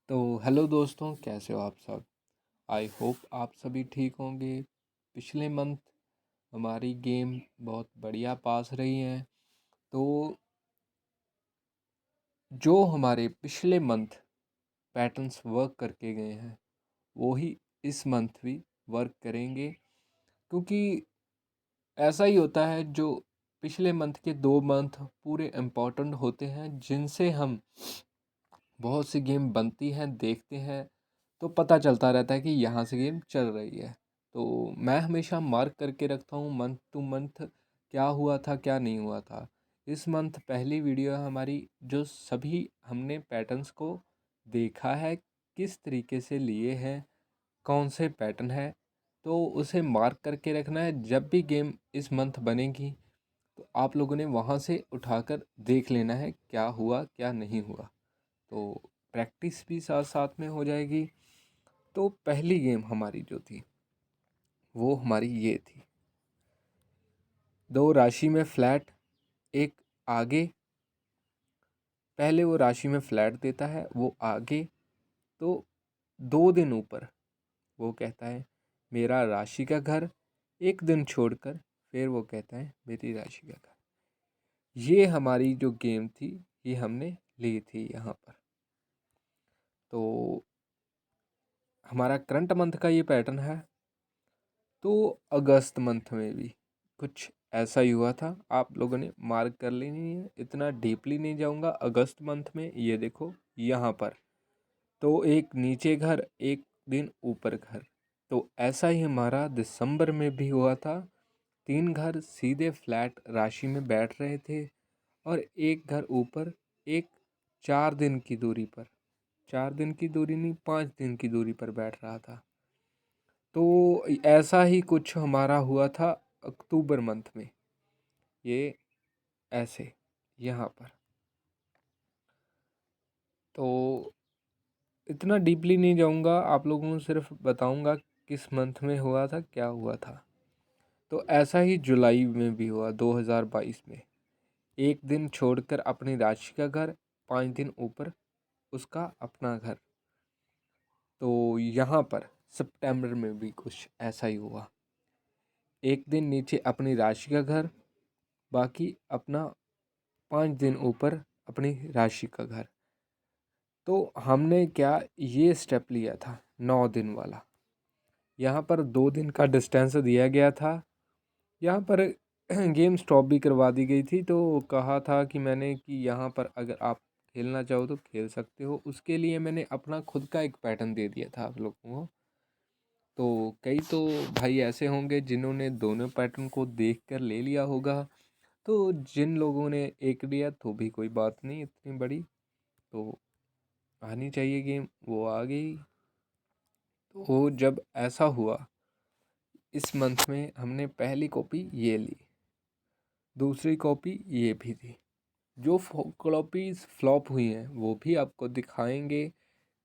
तो हेलो दोस्तों, कैसे हो आप सब। आई होप आप सभी ठीक होंगे। पिछले मंथ हमारी गेम बहुत बढ़िया पास रही है। तो जो हमारे पिछले मंथ पैटर्न्स वर्क करके गए हैं वो ही इस मंथ भी वर्क करेंगे, क्योंकि ऐसा ही होता है। जो पिछले मंथ के 2 मंथ पूरे इम्पोर्टेंट होते हैं, जिनसे हम बहुत सी गेम बनती हैं देखते हैं, तो पता चलता रहता है कि यहाँ से गेम चल रही है। तो मैं हमेशा मार्क करके रखता हूँ मंथ टू मंथ क्या हुआ था क्या नहीं हुआ था। इस मंथ पहली वीडियो है हमारी, जो सभी हमने पैटर्न्स को देखा है, किस तरीके से लिए हैं, कौन से पैटर्न है, तो उसे मार्क करके रखना है। जब भी गेम इस मंथ बनेगी तो आप लोगों ने वहाँ से उठाकर देख लेना है क्या हुआ क्या नहीं हुआ। तो प्रैक्टिस भी साथ साथ में हो जाएगी। तो पहली गेम हमारी जो थी वो हमारी ये थी, 2 राशि में फ्लैट, एक आगे। पहले वो राशि में फ्लैट देता है, वो आगे। तो 2 दिन ऊपर वो कहता है मेरा राशि का घर। एक दिन छोड़कर फिर वो कहता है मेरी राशि का घर। ये हमारी जो गेम थी ये हमने ली थी यहाँ पर। तो हमारा करंट मंथ का ये पैटर्न है। तो अगस्त मंथ में भी कुछ ऐसा ही हुआ था, आप लोगों ने मार्क कर लेनी है, इतना डीपली नहीं जाऊंगा। अगस्त मंथ में ये देखो यहाँ पर, तो एक नीचे घर, एक दिन ऊपर घर। तो ऐसा ही हमारा दिसंबर में भी हुआ था। 3 घर सीधे फ्लैट राशि में बैठ रहे थे और एक घर ऊपर, एक 4 दिन की दूरी पर, 4 दिन की दूरी नहीं 5 दिन की दूरी पर बैठ रहा था। तो ऐसा ही कुछ हमारा हुआ था अक्टूबर मंथ में। ये ऐसे यहाँ पर। तो इतना डीपली नहीं जाऊँगा, आप लोगों को सिर्फ बताऊँगा किस मंथ में हुआ था क्या हुआ था। तो ऐसा ही जुलाई में भी हुआ 2022 में। एक दिन छोड़कर अपनी राशि का घर, 5 दिन ऊपर उसका अपना घर। तो यहाँ पर सितंबर में भी कुछ ऐसा ही हुआ। एक दिन नीचे अपनी राशि का घर, बाकी अपना 5 दिन ऊपर अपनी राशि का घर। तो हमने क्या ये स्टेप लिया था 9 दिन वाला। यहाँ पर 2 दिन का डिस्टेंस दिया गया था। यहाँ पर गेम स्टॉप भी करवा दी गई थी। तो कहा था कि मैंने कि यहाँ पर अगर आप खेलना चाहो तो खेल सकते हो। उसके लिए मैंने अपना खुद का एक पैटर्न दे दिया था आप लोगों को। तो कई तो भाई ऐसे होंगे जिन्होंने दोनों पैटर्न को देख कर ले लिया होगा। तो जिन लोगों ने एक लिया तो भी कोई बात नहीं इतनी बड़ी, तो आनी चाहिए गेम, वो आ गई। तो जब ऐसा हुआ, इस मंथ में हमने पहली कॉपी ये ली, दूसरी कॉपी ये भी थी। जो कॉपीज फ्लॉप हुई हैं वो भी आपको दिखाएंगे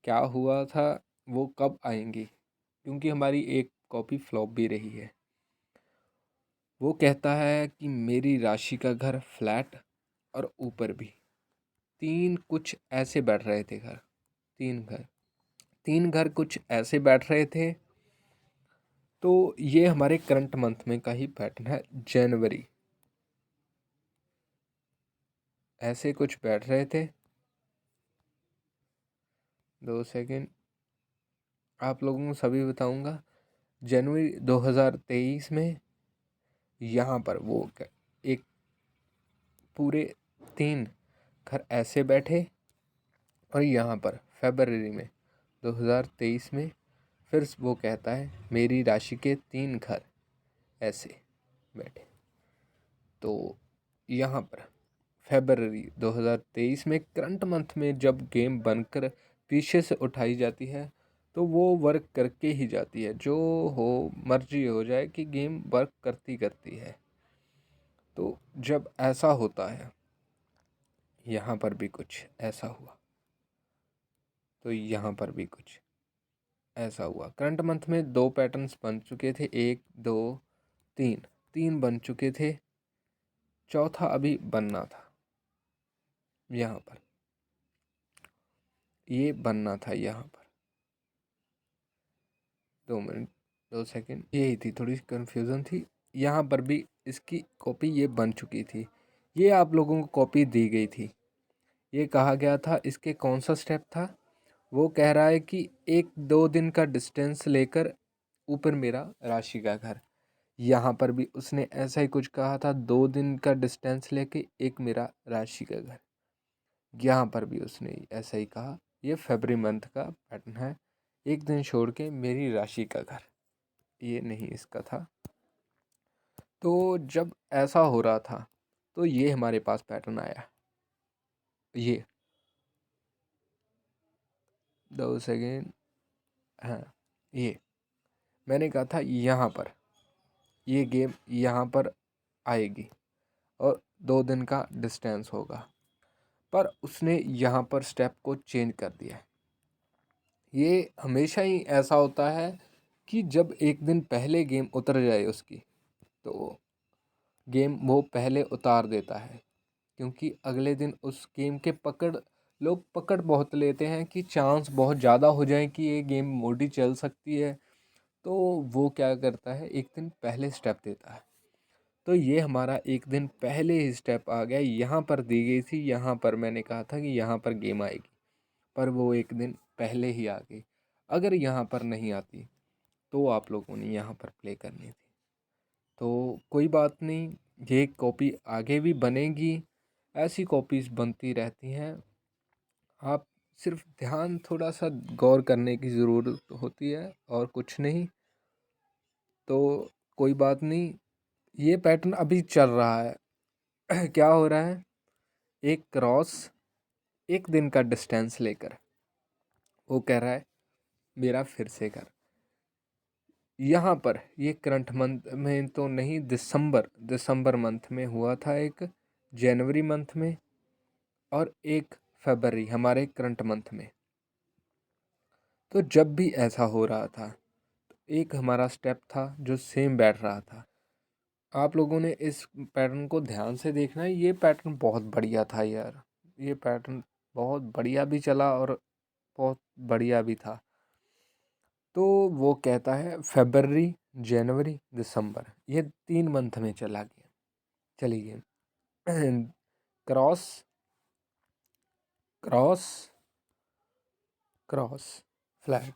क्या हुआ था, वो कब आएंगी, क्योंकि हमारी एक कॉपी फ्लॉप भी रही है। वो कहता है कि मेरी राशि का घर फ्लैट और ऊपर भी। 3 कुछ ऐसे बैठ रहे थे घर, 3 घर, 3 घर कुछ ऐसे बैठ रहे थे। तो ये हमारे करंट मंथ में का ही पैटर्न है। जनवरी ऐसे कुछ बैठ रहे थे। 2 सेकेंड, आप लोगों को सभी बताऊंगा। जनवरी 2023 में यहाँ पर वो एक पूरे 3 घर ऐसे बैठे। और यहाँ पर फरवरी में 2023 में फिर वो कहता है मेरी राशि के 3 घर ऐसे बैठे। तो यहाँ पर फरवरी 2023 में करंट मंथ में जब गेम बनकर पीछे से उठाई जाती है तो वो वर्क करके ही जाती है। जो हो मर्जी हो जाए कि गेम वर्क करती करती है। तो जब ऐसा होता है, यहाँ पर भी कुछ ऐसा हुआ, तो यहाँ पर भी कुछ ऐसा हुआ। करंट मंथ में 2 पैटर्न्स बन चुके थे, 1 2 3, 3 बन चुके थे, चौथा अभी बनना था। यहाँ पर ये बनना था यहाँ पर। 2 मिनट 2 सेकंड, यही थी, थोड़ी कन्फ्यूज़न थी। यहाँ पर भी इसकी कॉपी ये बन चुकी थी। ये आप लोगों को कॉपी दी गई थी। ये कहा गया था, इसके कौन सा स्टेप था? वो कह रहा है कि 1-2 दिन का डिस्टेंस लेकर ऊपर मेरा राशि का घर। यहाँ पर भी उसने ऐसा ही कुछ कहा था, 2 दिन का डिस्टेंस लेके एक मेरा राशि का घर। यहाँ पर भी उसने ऐसा ही कहा। ये फरवरी मंथ का पैटर्न है, 1 दिन छोड़ के मेरी राशि का घर। ये नहीं इसका था। तो जब ऐसा हो रहा था तो ये हमारे पास पैटर्न आया। ये 2 सेकेंड, हाँ, ये मैंने कहा था यहाँ पर ये गेम यहाँ पर आएगी और 2 दिन का डिस्टेंस होगा, पर उसने यहाँ पर स्टेप को चेंज कर दिया। ये हमेशा ही ऐसा होता है कि जब एक दिन पहले गेम उतर जाए उसकी, तो गेम वो पहले उतार देता है, क्योंकि अगले दिन उस गेम के लोग पकड़ बहुत लेते हैं कि चांस बहुत ज़्यादा हो जाए कि ये गेम मोटी चल सकती है। तो वो क्या करता है, एक दिन पहले स्टेप देता है। तो ये हमारा एक दिन पहले ही स्टेप आ गया। यहाँ पर दी गई थी, यहाँ पर मैंने कहा था कि यहाँ पर गेम आएगी, पर वो एक दिन पहले ही आ गई। अगर यहाँ पर नहीं आती तो आप लोगों ने यहाँ पर प्ले करनी थी। तो कोई बात नहीं, ये कॉपी आगे भी बनेगी, ऐसी कॉपीज़ बनती रहती हैं। आप सिर्फ ध्यान थोड़ा सा गौर करने की ज़रूरत होती है और कुछ नहीं। तो कोई बात नहीं, ये पैटर्न अभी चल रहा है। क्या हो रहा है, एक क्रॉस, 1 दिन का डिस्टेंस लेकर वो कह रहा है मेरा फिर से घर। यहाँ पर ये करंट मंथ में तो नहीं, दिसंबर मंथ में हुआ था, एक जनवरी मंथ में और एक फरवरी हमारे करंट मंथ में। तो जब भी ऐसा हो रहा था तो एक हमारा स्टेप था जो सेम बैठ रहा था। आप लोगों ने इस पैटर्न को ध्यान से देखना है। ये पैटर्न बहुत बढ़िया था यार, ये पैटर्न बहुत बढ़िया भी चला और बहुत बढ़िया भी था। तो वो कहता है फरवरी, जनवरी, दिसंबर, ये 3 मंथ में चला गया, चली गई। क्रॉस क्रॉस क्रॉस फ्लैट,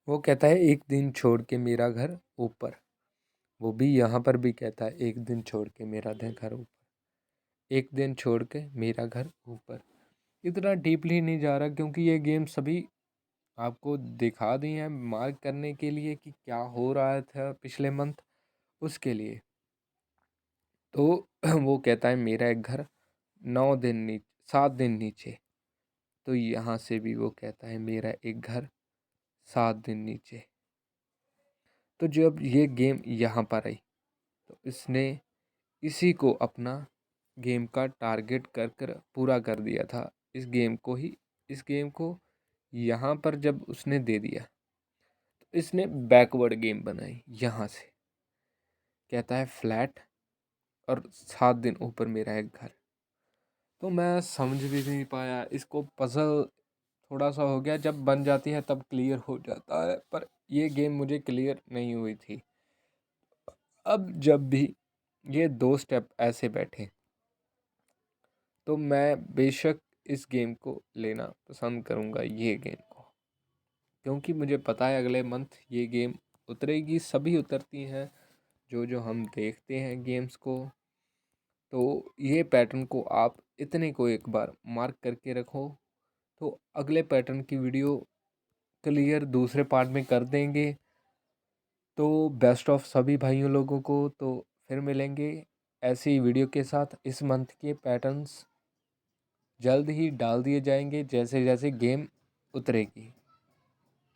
वो कहता है 1 दिन छोड़ के मेरा घर ऊपर। वो भी यहाँ पर भी कहता है 1 दिन छोड़ के मेरा घर ऊपर, 1 दिन छोड़ के मेरा घर ऊपर। इतना डीपली नहीं जा रहा, क्योंकि ये गेम सभी आपको दिखा दी हैं मार्क करने के लिए कि क्या हो रहा था पिछले मंथ, उसके लिए। तो वो कहता है मेरा एक घर 9 दिन नीचे, 7 दिन नीचे। तो यहाँ से भी वो कहता है मेरा एक घर 7 दिन नीचे। तो जब ये गेम यहाँ पर आई तो इसने इसी को अपना गेम का टारगेट कर कर पूरा कर दिया था। इस गेम को यहाँ पर जब उसने दे दिया तो इसने बैकवर्ड गेम बनाई। यहाँ से कहता है फ्लैट और 7 दिन ऊपर मेरा एक घर। तो मैं समझ भी नहीं पाया इसको, पजल थोड़ा सा हो गया, जब बन जाती है तब क्लियर हो जाता है, पर ये गेम मुझे क्लियर नहीं हुई थी। अब जब भी ये 2 स्टेप ऐसे बैठे तो मैं बेशक इस गेम को लेना पसंद करूँगा, ये गेम को, क्योंकि मुझे पता है अगले मंथ ये गेम उतरेगी। सभी उतरती हैं जो जो हम देखते हैं गेम्स को। तो ये पैटर्न को आप इतने को एक बार मार्क करके रखो, तो अगले पैटर्न की वीडियो क्लियर दूसरे पार्ट में कर देंगे। तो बेस्ट ऑफ सभी भाइयों लोगों को। तो फिर मिलेंगे ऐसी वीडियो के साथ। इस मंथ के पैटर्न्स जल्द ही डाल दिए जाएंगे जैसे जैसे गेम उतरेगी।